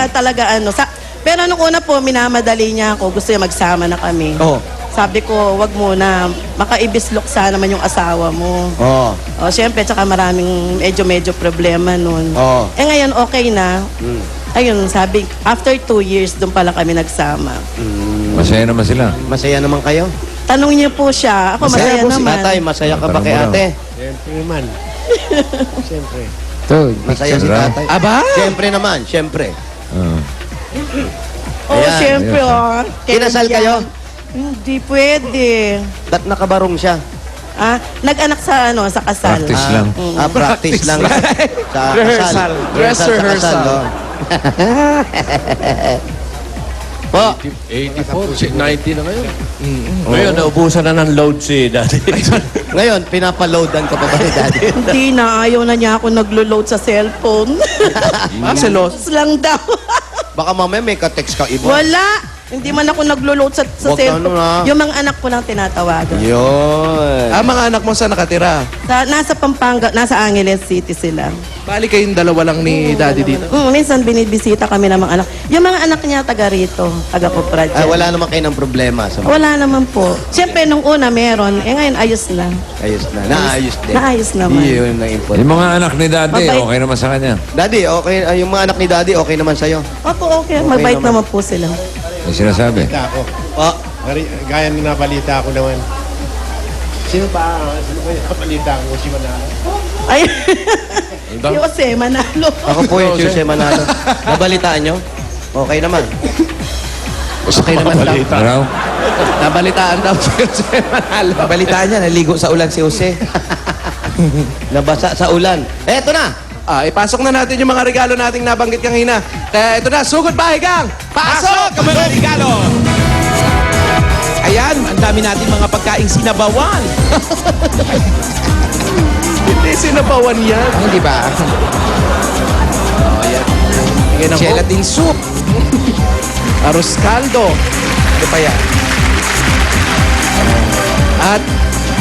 siya talaga pero nung una po, minamadali niya ako. Gusto niya magsama na kami. Oo. Sabi ko, wag muna. Makaibislok sana naman yung asawa mo. Oo. O, syempre, tsaka maraming medyo problema nun. Oo. Eh ngayon, okay na. Ayun, sabi, after 2 years, doon pala kami nagsama. Masaya naman sila. Masaya naman kayo? Tanong niyo po siya. Ako masaya po si naman. tatay. Masaya ka ba Tanong kay mo daw. ate? Siyempre naman. Siyempre. Ito, Masaya si tatay. Aba? Siyempre naman, siyempre. Oo, Ayan. syempre, oh. Kinasal kayo? Hindi pwede. Ba't nakabarong siya? Nag-anak sa kasal. Practice lang. Practice lang. Sa kasal. Dress Sa rehearsal. kasal, oh. Po, 84, 90 na ngayon. Ngayon, naubusan na ng load si daddy. ngayon, pinapaloadan ka pa ba ni daddy? Hindi na, ayaw na niya ako naglo-load sa cellphone. Selos. Tapos lang daw. Baka mamaya may ka-text ka iba. Wala. Hindi man ako naglo-load sa Wag cellphone. na. Yung mga anak ko lang tinatawagan. Yun. Ang mga anak mo saan nakatira? Nasa Pampanga, nasa Angeles City sila. Bali kayong dalawa lang ni daddy dito. Minsan binibisita kami ng mga anak. Yung mga anak niya taga rito, taga Poprad. Ay, wala naman kayo ng problema. So, Wala naman po. Siyempre, nung una meron. Ngayon, ayos na. ayos na. Naayos din. Naayos naman. Yun ang important. Yung mga anak ni Daddy, Mabait. okay naman sa kanya. Daddy, okay, yung mga anak ni daddy, okay naman sa'yo? Opo, okay. Mabait naman po sila. May sinasabi. Balita ako. Oh, Gaya ng nabalita ako naman. Sino ba yung nabalita ko? Si Manalo? Ay, si Jose Manalo. ako po yung Jose Manalo. Nabalitaan nyo? Okay naman. Okay naman daw. Araw? Nabalitaan daw si Jose Manalo. Nabalitaan niya, naligo sa ulan si Jose. Nabasa sa ulan. Eto na! Ipasok na natin yung mga regalo nating nabanggit kanina. Kaya ito na, sugod bahay gang! Pasok ang mga regalo! Ayan, ang dami natin mga pagkaing sinabawan. Hindi sinabawan yan. Hindi ba? Ayan. Bigyan ng Gelatin soup. arroz caldo. Ano pa yan? At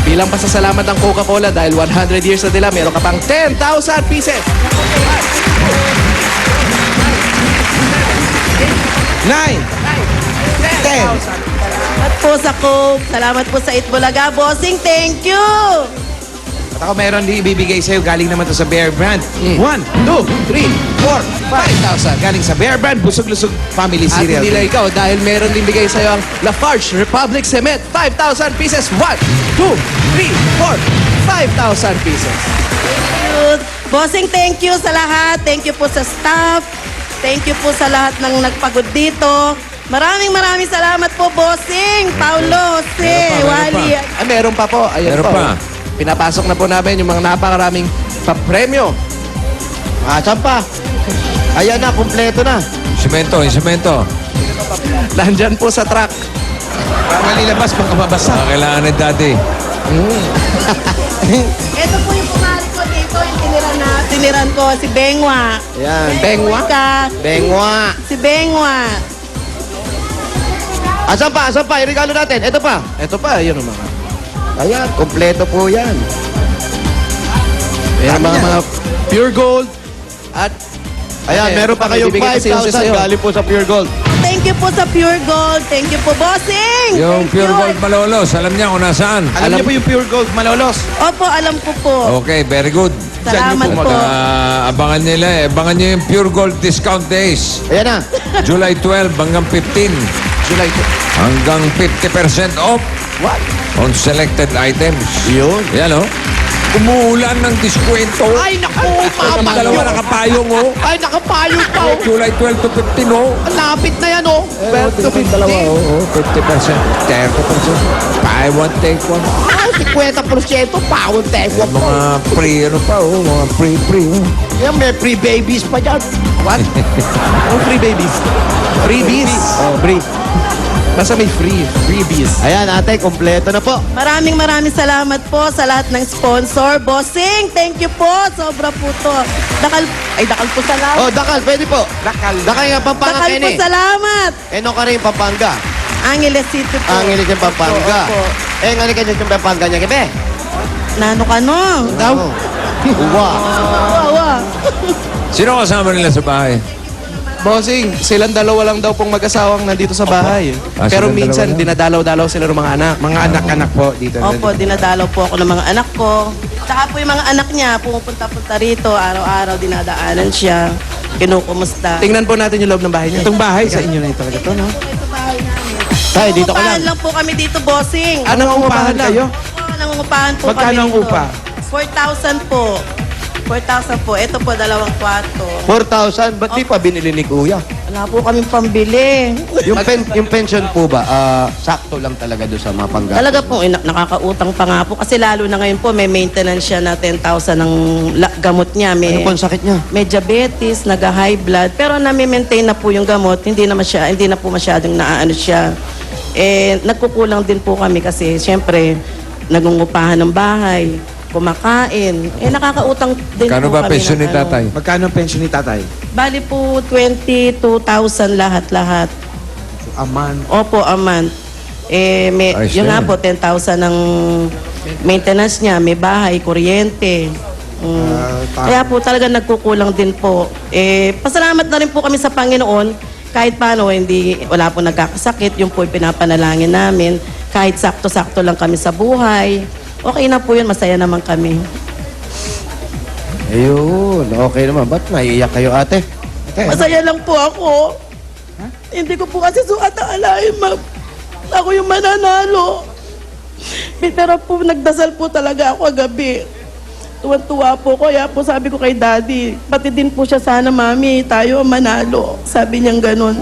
bilang pasasalamat ng Coca-Cola dahil 100 years na nila, meron ka pang 10,000 pieces. 9. 10. Salamat po sa Coke. Salamat po sa Itbulaga. Bossing, thank you! At ako meron din ibibigay sa'yo. Galing naman to sa Bear Brand. 1, 2, 3, 4, 5,000. Galing sa Bear Brand. Busog-lusog family At cereal. hindi lang ikaw dahil meron din bigay sa'yo ang Lafarge Republic Cement. 5,000 pieces. 1, 2, 3, 4, 5,000 pieces. Good. Bossing, thank you sa lahat. Thank you po sa staff. Thank you po sa lahat ng nagpagod dito. Maraming salamat po, Bossing. Paulo, Jose, Meron pa. Wally. Meron pa po. Ayan Meron po. pa. Pinapasok na po namin yung mga napakaraming papremyo. Saan pa? Ayan na, kumpleto na. Insemento. Nandyan po sa truck. Bawal ilabas pag mababasa. Kailangan ni Daddy. Ito po yung pumari ko dito, yung tiniran ko, si Bengwa. Ayan. Bengwa? Ka, Bengwa. si Bengwa. Asan pa? Yung regalo natin. Ito pa. Ito pa, yun ang mga. Ayan, kumpleto po yan. Ayan Dami mga yan. pure gold. At Ayan, meron pa kayong Bibigyan kasi yung 5,000 sa'yo. galing po sa Pure Gold. Thank you po sa Pure Gold. Thank you po, Bossing. Yung Thank Pure you. Gold Malolos, alam niya kung nasaan. Alam niyo po yung Pure Gold Malolos? Opo, alam ko po. Okay, very good. Salamat po. Abangan nila. Abangan niyo yung Pure Gold Discount Days. Ayan na. July 12 hanggang 15. July Hanggang 50% off What? on selected items. Yun. Yan o. Umuulan ng diskwento. Ay, naku, mama. Dalawa nakapayong o. Ay, nakapayong pa. July 12 to 15 o. Ang lapit na yan, oh. 12 to 15. Dalawa o. 50%. 30%. Buy one, take one. Ay, 50% pound tech. Mga free ano pa o. Mga free o. Yan, may free babies pa dyan. What? Oh, free babies. Freebies. Oh, free. Basta may freebies. Ayan, ate, kumpleto na po. Maraming salamat po sa lahat ng sponsor. Bossing, thank you po. Sobra po to. Dakal po salamat. Oh, Dakal, pwede po. Dakal. Dakal nga, Pampanga, Dakal po Kenny. salamat. Eno ka rin, Pampanga. Angeles City po. Angeles yung Pampanga. Opo, opo. Nga ni kanya yung Pampanga niya, kibe. Nano ka no? Daw. Uwa. Wawa. Sino kasama nila sa bahay? Bossing, silang dalawa lang daw pong mag-asawang nandito sa bahay. Ah, Pero silang minsan, dalawa lang. dinadalaw-dalaw sila ng mga anak. Mga anak-anak po dito. Opo, dinadalaw po ako ng mga anak ko. Tsaka po yung mga anak niya, pumupunta-punta rito, araw-araw dinadaanan siya. Kinukumusta. Tingnan po natin yung loob ng bahay niya. Itong bahay sa inyo na ito talaga to, no? Ito bahay namin. Tay, dito ka Nangungupahan lang. lang po kami dito, bossing. Anong upahan lang? kayo? Oo, nangungupahan po Magkano kami ang dito. upa? 4,000 po. 4,000 po. Ito po, 2 kwarto. 4,000, ba't di pa binili ni Kuya? Wala po kaming pambili. Yung pension po ba, sakto lang talaga doon sa mga panggastos? Talaga po, nakakautang pa nga po. Kasi lalo na ngayon po, may maintenance siya na 10,000 ng gamot niya. Ano May, po ang sakit niya? may diabetes, nag-high blood. Pero nami-maintain na po yung gamot. Hindi na po masyadong naaano siya. Eh, nagkukulang din po kami kasi siyempre, nagungupahan ng bahay, kumakain. Eh, nakakautang din Kano po ba kami pensyon ng ni tatay? Magkano ang pension ni tatay? Bali po, 22,000 lahat-lahat. Aman. Opo, a month. Eh, may, Ayos yun na nga yan. po, 10,000 ng maintenance niya, may bahay, kuryente. Kaya po talaga nagkukulang din po. Eh, pasalamat na rin po kami sa Panginoon. Kahit paano, wala po nagkakasakit. Yung po yung pinapanalangin namin. Kahit sakto-sakto lang kami sa buhay. Okay na po yun, masaya naman kami. Ayun, okay naman. Ba't naiiyak kayo, ate? Masaya lang po ako. Hindi ko po kasi suataalain, ma'am. Ako yung mananalo. Pero po, nagdasal po talaga ako kagabi. Tuwan-tuwa po ko. Kaya po sabi ko kay daddy, pati din po siya sana, mami, tayo ang manalo. Sabi niyang ganun.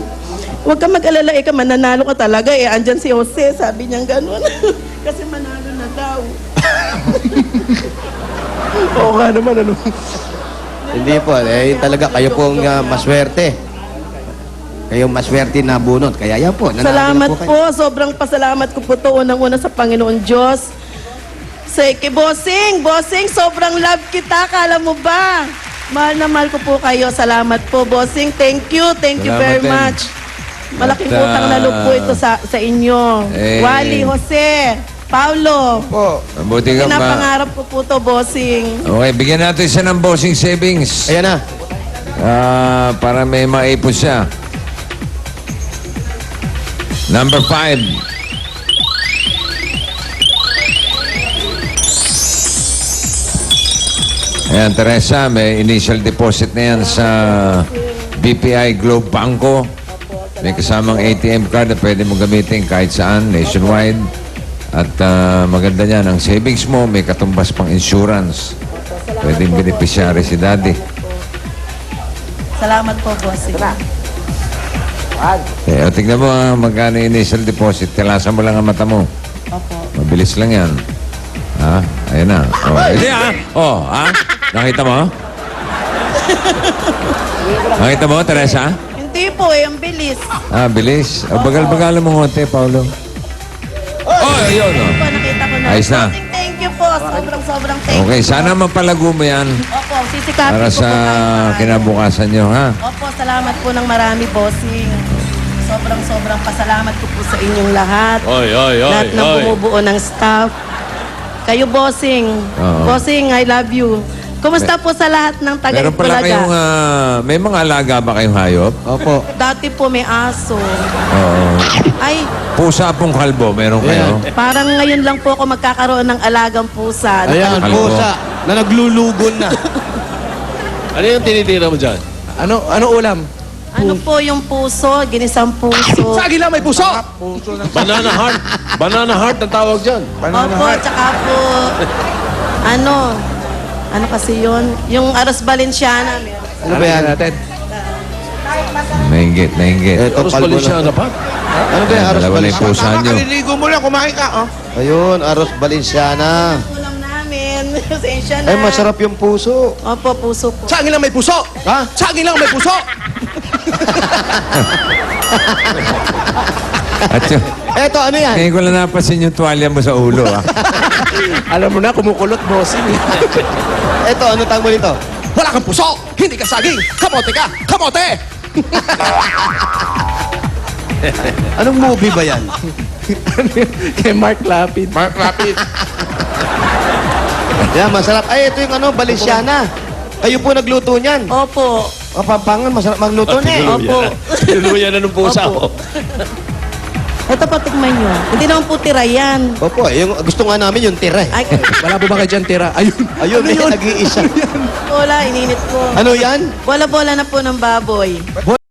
Huwag ka mag-alala, ka mananalo ka talaga. Andyan si Jose, sabi niyang ganun. Kasi manalo na daw. Oo nga naman, ano? Hindi po, talaga kayo pong maswerte. Kayong maswerte na bunot. Kaya yan po, nanalo na Salamat kayo. po. Sobrang pasalamat ko po to unang-una sa Panginoon Diyos. Kay Bossing, sobrang love kita. Kala mo ba? Mahal na mahal ko po kayo. Salamat po, Bossing. Thank you Salamat very din. much. Malaking At, utang na loob po ito sa inyo. eh, Wally, Jose, Paulo. Po. Mabuti ka ba? Pinapangarap ko po to, Bossing. Okay, bigyan natin siya ng bossing savings. Ayan na. Para may maipon siya. Number 5. Ayan, Teresa, may initial deposit na yan sa BPI Globe Banco. May kasamang ATM card na pwede mo gamitin kahit saan, nationwide. At maganda niyan, ang savings mo, may katumbas pang insurance. Pwedeng beneficiary si daddy. Salamat po, Bossing. Tignan mo magkano yung initial deposit. Tilasan mo lang ang mata mo. Opo. Mabilis lang yan. Ha? Ayan na. Oh, hindi Nakita mo? Nakita mo, Teresa? Hindi po, ang bilis. Bilis. Bagal-bagalan mo konti, Paulo. Ayun. Po, nakita ko na. Ayos na. Bossing, thank you po. Sobrang thank you. Okay, sana mapalago mo yan Opo, sisikapin para ko sa po kayo. kinabukasan nyo, ha? Opo, salamat po ng marami, Bossing. Sobrang pasalamat ko po sa inyong lahat. Lahat ng bumubuo ng staff. Kayo, Bossing. Oo. Bossing, I love you. Kumusta po sa lahat ng Meron pala taga-Itbulaga? kayong, may mga alaga ba kayong hayop? Opo. Dati po may aso. Oo. Ay, Pusa pong kalbo, meron kayo? parang ngayon lang po ako magkakaroon ng alagang pusa. Ayan, Kalbo. pusa na naglulugon na. Ano yung tinitira mo dyan? Ano ulam? Ano po yung puso? Ginisang puso. Sa akin lang may puso! Banana heart. Banana heart ang tawag dyan. Opo, tsaka po, ano kasi yun? Yung Aros Valenciana. Meron. Ano ba yan? natin? Nainggit. Ito, Aros kalbo Valenciana na. pa? Ano ba yan? Aros Dalawa na yung Valenciana? pusa nyo. Kaliligo mo lang, kumain ka, oh. Ayun, Aros Valenciana. Ulam namin. Pasensya na. Ay, masarap yung puso. Opo, puso po. Sa akin lang may puso! Ha? Sa akin lang may puso! At yun, Eto, ano yan? ngayon ko lang napasin yung tuwalya mo sa ulo, ha? Alam mo na, kumukulot, Bossing. Eto, ano tawag mo dito? Wala kang puso! Hindi ka saging! Kamote ka! Kamote! Anong movie ba yan? Kay Mark Lapid. Mark Lapid. Yan, masarap. Ay, ito yung Valenciana. Kayo po nagluto niyan. Opo. Kapampangan, masarap magluto na eh. Opo. Tinuluyan na nung pusa ko. Ito pa, tikman nyo. Hindi naman po tira yan. Opo, yung gusto nga namin yung tira eh. Ay, Wala po ba kayo dyan tira? Ayun. Ayun, eh, nag-iisa. bola, ininit ko. Ano yan? Bola-bola na po ng baboy.